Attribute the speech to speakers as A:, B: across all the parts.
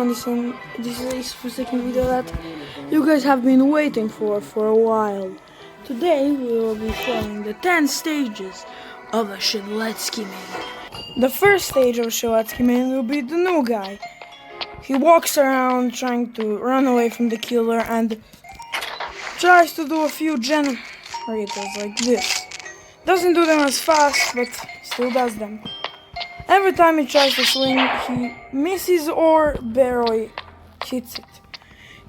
A: everyone, this is a second video that you guys have been waiting for a while. Today we will be showing the 10 stages of a Shedletsky main. The first stage of a Shedletsky main will be the new guy. He walks around trying to run away from the killer and tries to do a few generators like this. Doesn't do them as fast, but still does them. Every time he tries to swing, he misses or barely hits it.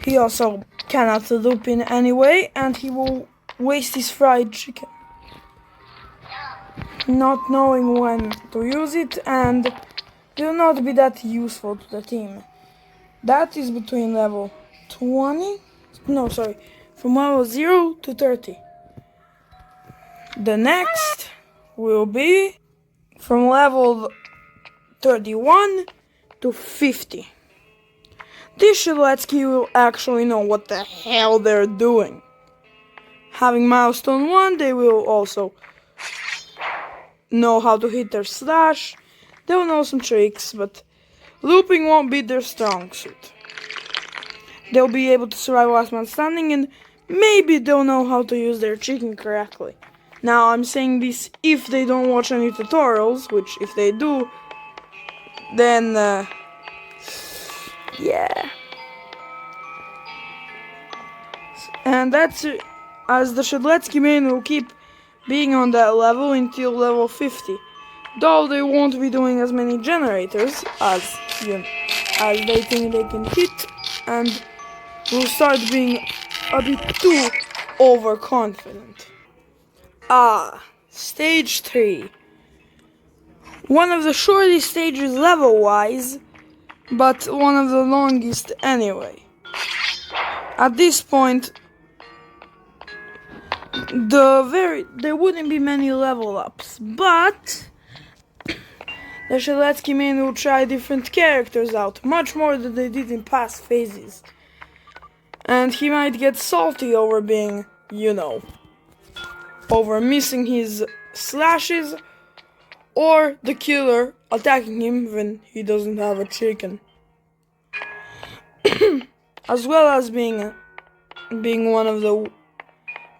A: He also cannot loop in any way, and he will waste his fried chicken, not knowing when to use it, and will not be that useful to the team. That is between level 20, from level 0 to 30. The next will be from level 31 to 50. This Shedletsky will actually know what the hell they're doing. Having milestone 1, they will also know how to hit their slash. They'll know some tricks, but looping won't be their strong suit. They'll be able to survive last man standing, and maybe they'll know how to use their chicken correctly. Now, I'm saying this if they don't watch any tutorials, which if they do, then, yeah. And that's it, as the Shedletsky main will keep being on that level until level 50. Though they won't be doing as many generators as they think they can hit, and will start being a bit too overconfident. Stage 3. One of the shortest stages level-wise, but one of the longest anyway. At this point, there wouldn't be many level ups, but the Shedletsky main will try different characters out, much more than they did in past phases. And he might get salty over being, over missing his slashes, or the killer attacking him when he doesn't have a chicken. As well as being one of the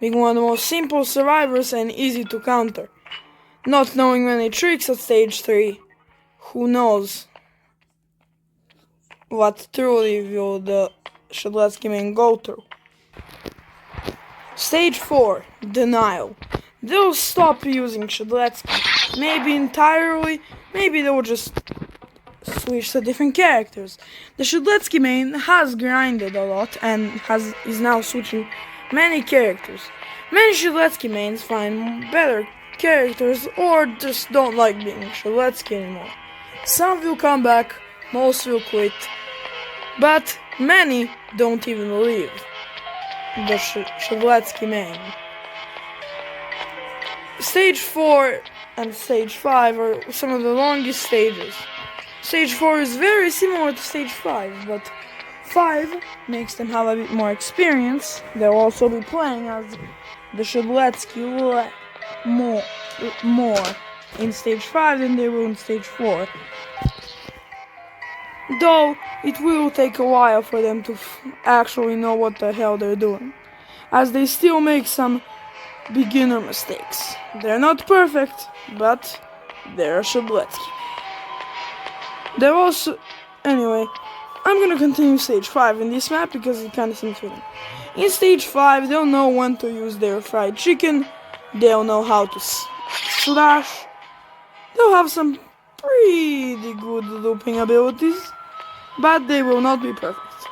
A: most simple survivors and easy to counter. Not knowing many tricks at stage 3, who knows what truly will the Shedletsky main go through. Stage 4, Denial. They'll stop using Shedletsky. Maybe entirely, maybe they'll just switch to different characters. The Shedletsky main has grinded a lot and is now switching many characters. Many Shedletsky mains find better characters or just don't like being Shedletsky anymore. Some will come back, most will quit, but many don't even leave the Shedletsky main. Stage 4 and Stage 5 are some of the longest stages. Stage 4 is very similar to Stage 5, but 5 makes them have a bit more experience. They'll also be playing as the Shedletsky more in Stage 5 than they will in Stage 4. Though it will take a while for them to actually know what the hell they're doing, as they still make some beginner mistakes. They're not perfect, but they're a Shedletsky. They're also... Anyway, I'm gonna continue Stage 5 in this map because it kinda seems fitting. In Stage 5, they'll know when to use their fried chicken, they'll know how to slash, they'll have some pretty good looping abilities, but they will not be perfect.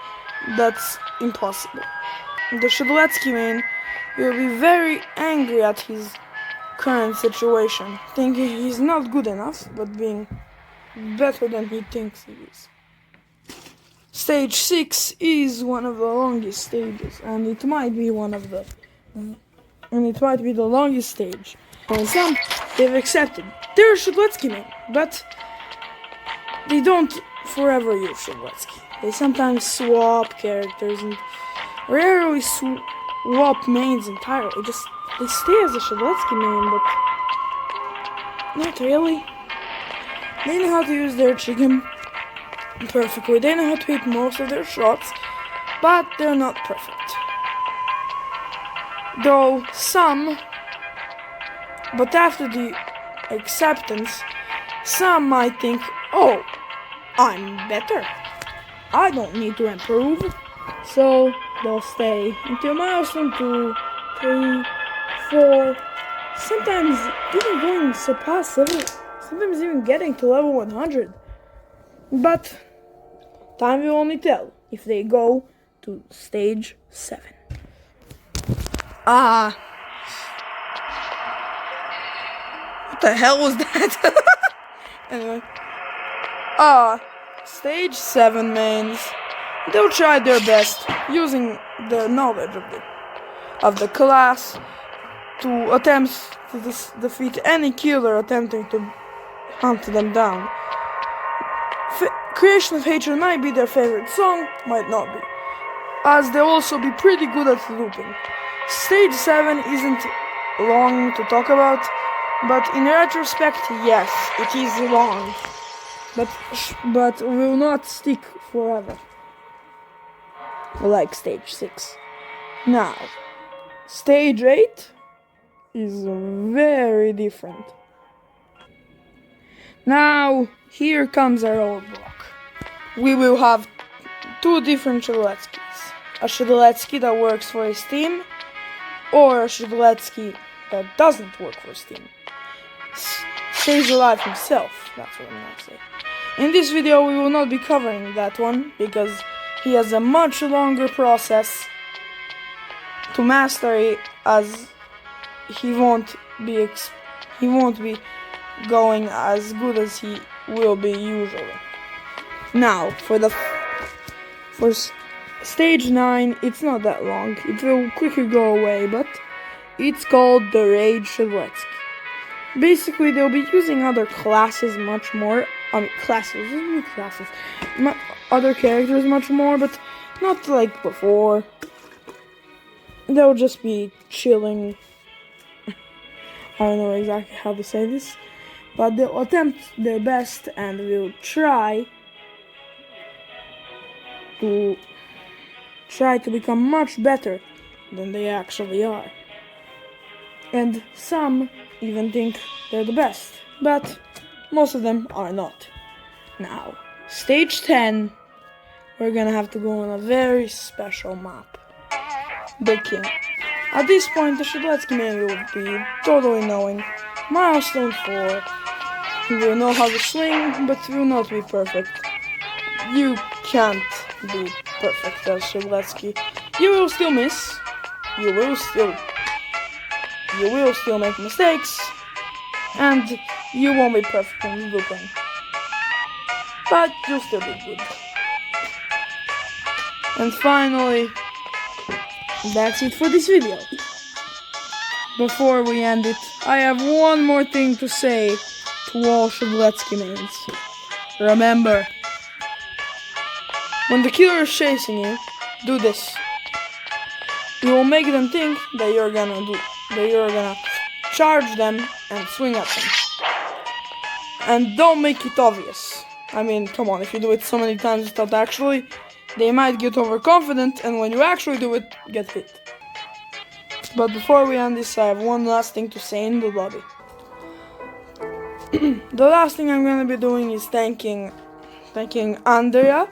A: That's impossible. The Shedletsky main will be very angry at his current situation, thinking he's not good enough, but being better than he thinks he is. Stage 6 is one of the longest stages, and it might be the longest stage. And some they've accepted. They're Shedletsky main, but they don't forever use Shedletsky. They sometimes swap characters and rarely swap mains entirely. They stay as a Shedletsky main, but not really. They know how to use their chicken. perfectly. They know how to hit most of their shots, but they're not perfect. Though some, but after the acceptance, some might think, oh, I'm better. I don't need to improve. So they'll stay until milestone 2, 3, 4, sometimes even going surpass level, sometimes even getting to level 100. But time will only tell if they go to stage 7. What the hell was that? Anyway. Stage 7 mains. They'll try their best using their knowledge of the class to attempt to defeat any killer attempting to hunt them down. Creation of Hatred might be their favorite song, might not be, as they'll also be pretty good at looping. Stage 7 isn't long to talk about, but in retrospect, yes, it is long, but will not stick forever, like stage 6. Now, stage 8 is very different. Now, here comes our roadblock. We will have 2 different Shadowletskis. A Shadowletsky that works for his team, or a Shadowletsky that doesn't work for his team. Stays alive himself, that's what I'm gonna say. In this video we will not be covering that one, because he has a much longer process to master it, as he won't be going as good as he will be usually. Now, for stage 9, it's not that long. It will quickly go away, but it's called the Rage Shadowletsky. Basically, they'll be using other classes much more. Other characters much more, but not like before. They'll just be chilling. I don't know exactly how to say this, but they'll attempt their best and will try to become much better than they actually are. And some even think they're the best, but most of them are not. Now, stage 10, we're gonna have to go on a very special map. The King. At this point, the Shadowletsky main will be totally knowing. Milestone 4, he will know how to swing, but will not be perfect. You can't be perfect as Shadowletsky. You will still miss. You will still make mistakes, and you won't be perfect in looping. But you'll still be good. And finally, that's it for this video. Before we end it, I have one more thing to say to all Shadowletsky mains. Remember, when the killer is chasing you, do this. You will make them think that you're gonna charge them and swing at them. And don't make it obvious. I mean, come on, if you do it so many times without actually, they might get overconfident, and when you actually do it, get hit. But before we end this, I have one last thing to say in the lobby. The last thing I'm gonna be doing is thanking Andrea,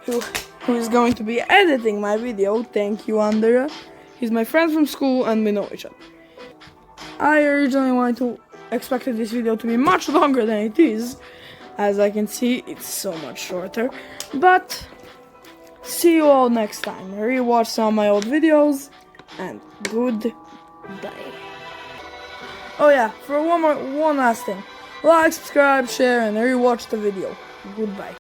A: who is going to be editing my video. Thank you, Andrea. He's my friend from school and we know each other. I originally expected this video to be much longer than it is. As I can see, it's so much shorter. But see you all next time. Rewatch some of my old videos and goodbye. Oh yeah, for one last thing. Like, subscribe, share and rewatch the video. Goodbye.